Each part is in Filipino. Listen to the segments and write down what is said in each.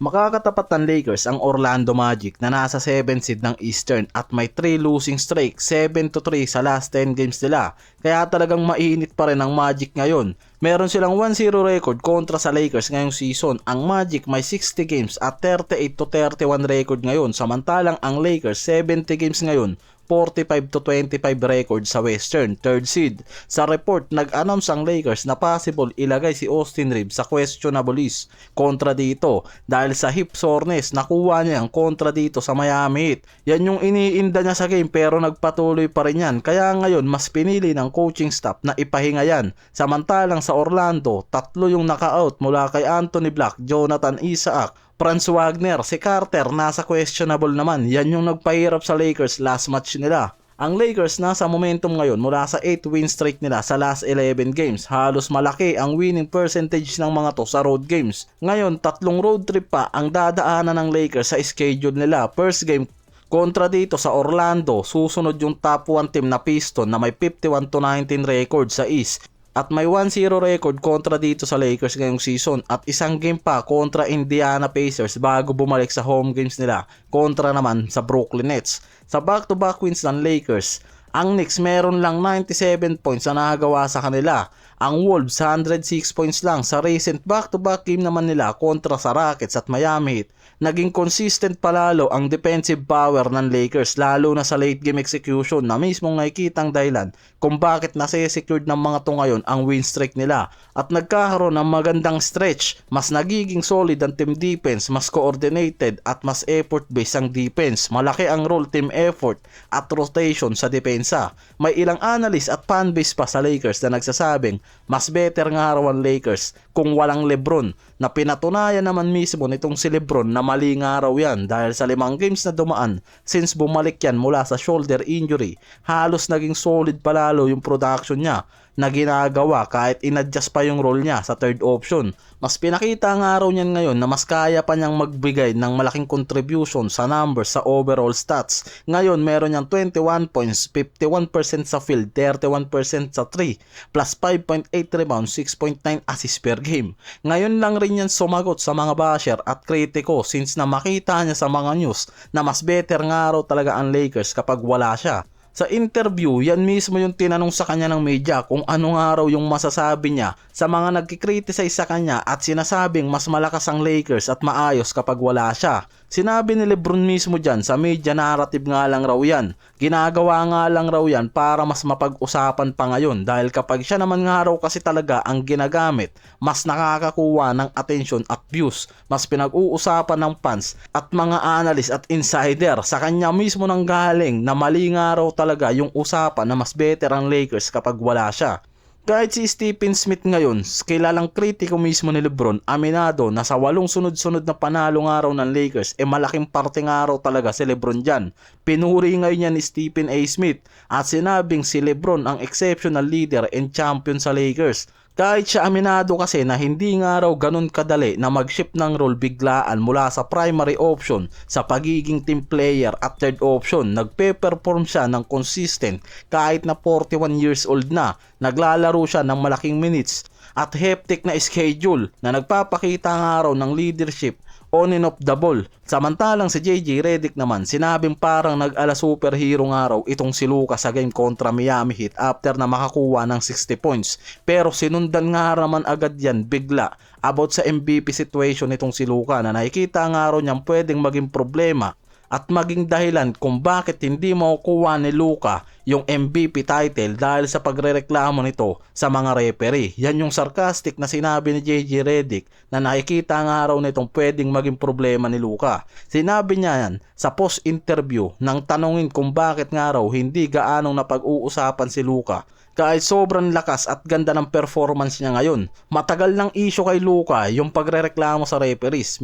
Makakatapat ng Lakers ang Orlando Magic na nasa 7 seed ng Eastern at may 3 losing streak, 7-3 sa last 10 games nila. Kaya talagang mainit pa rin ang Magic ngayon. Meron silang 1-0 record kontra sa Lakers ngayong season. Ang Magic may 60 games at 38-31 record ngayon. Samantalang ang Lakers 70 games ngayon, 45-25 record sa Western, 3rd seed. Sa report, nag-announce ang Lakers na possible ilagay si Austin Reeves sa questionable list kontra dito dahil sa hip soreness. Nakuha niya ang kontra dito sa Miami Heat. Yan yung iniinda niya sa game pero nagpatuloy pa rin yan. Kaya ngayon mas pinili ng coaching staff na ipahinga yan. Samantalang sa Orlando, 3 yung naka-out mula kay Anthony Black, Jonathan Isaac, Franz Wagner. Si Carter nasa questionable naman. Yan yung nagpahirap sa Lakers last match nila. Ang Lakers nasa momentum ngayon mula sa 8 win streak nila sa last 11 games. Halos malaki ang winning percentage ng mga to sa road games. Ngayon 3 road trip pa ang dadaanan ng Lakers sa schedule nila. First game kontra dito sa Orlando. Susunod yung top 1 team na Piston na may 51-19 record sa East. At may 1-0 record kontra dito sa Lakers ngayong season at isang game pa kontra Indiana Pacers bago bumalik sa home games nila kontra naman sa Brooklyn Nets. Sa back-to-back wins ng Lakers, ang Knicks meron lang 97 points na nagawa sa kanila. Ang Wolves 106 points lang. Sa recent back-to-back game naman nila kontra sa Rockets at Miami Heat, naging consistent palalo ang defensive power ng Lakers lalo na sa late game execution na mismong nakikitang dahilan kung bakit nase-secured ng mga to ngayon ang win streak nila. At nagkakaroon ng magandang stretch, mas nagiging solid ang team defense, mas coordinated at mas effort-based ang defense. Malaki ang role team effort at rotation sa depensa. May ilang analyst at fanbase pa sa Lakers na nagsasabing mas better nga raw ang Lakers kung walang LeBron, na pinatunayan naman mismo nitong si LeBron na mali nga raw yan dahil sa 5 games na dumaan since bumalik yan mula sa shoulder injury. Halos naging solid palalo yung production niya na ginagawa kahit inadjust pa yung role niya sa third option. Mas pinakita nga raw niyan ngayon na mas kaya pa niyang magbigay ng malaking contribution sa numbers sa overall stats. Ngayon meron niyang 21 points, 51% sa field, 31% sa 3, plus 5.8 rebounds, 6.9 assists per game. Ngayon lang rin yan sumagot sa mga basher at kritiko since na makita niya sa mga news na mas better nga raw talaga ang Lakers kapag wala siya. Sa interview, yan mismo yung tinanong sa kanya ng media kung ano nga raw yung masasabi niya sa mga nagkikriticize sa kanya at sinasabing mas malakas ang Lakers at maayos kapag wala siya. Sinabi ni LeBron mismo dyan sa media narrative nga lang raw yan. Ginagawa nga lang raw yan para mas mapag-usapan pa ngayon dahil kapag siya naman nga raw kasi talaga ang ginagamit, mas nakakakuha ng attention at views. Mas pinag-uusapan ng fans at mga analyst at insider. Sa kanya mismo nang galing na mali nga raw talaga yung usapan na mas better ang Lakers kapag wala siya. Kahit si Stephen Smith ngayon, kilalang kritiko mismo ni LeBron, aminado na sa 8 sunod-sunod na panalo nga raw ng Lakers, malaking parte nga raw talaga si LeBron dyan. Pinuri ngayon niya ni Stephen A. Smith at sinabing si LeBron ang exceptional leader and champion sa Lakers. Kahit siya aminado kasi na hindi nga raw ganun kadali na mag-shift ng role biglaan mula sa primary option sa pagiging team player at third option. Nagpe-perform siya ng consistent kahit na 41 years old na. Naglalaro siya ng malaking minutes at hectic na schedule na nagpapakita nga raw ng leadership on and off the ball. Samantalang si JJ Redick naman, sinabing parang nag-ala superhero nga raw itong si Luka sa game kontra Miami Heat after na makakuha ng 60 points. Pero sinundan nga naman agad yan bigla about sa MVP situation nitong si Luka na nakikita nga raw niyang pwedeng maging problema at maging dahilan kung bakit hindi makukuha ni Luka yung MVP title dahil sa pagrereklamo nito sa mga referee. Yan yung sarcastic na sinabi ni JJ Redick na nakikita nga raw nitong pwedeng maging problema ni Luka. Sinabi niya yan sa post-interview nang tanungin kung bakit nga raw hindi gaanong napag-uusapan si Luka kahit sobrang lakas at ganda ng performance niya ngayon. Matagal ng issue kay Luka yung pagrereklamo sa referees.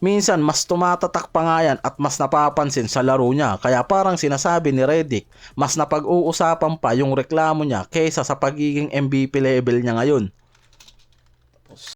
Minsan mas tumatatak pa nga yan at mas napapansin sa laro niya. Kaya parang sinasabi ni Redick, mas napag-uusapan pa yung reklamo niya kaysa sa pagiging MVP level niya ngayon.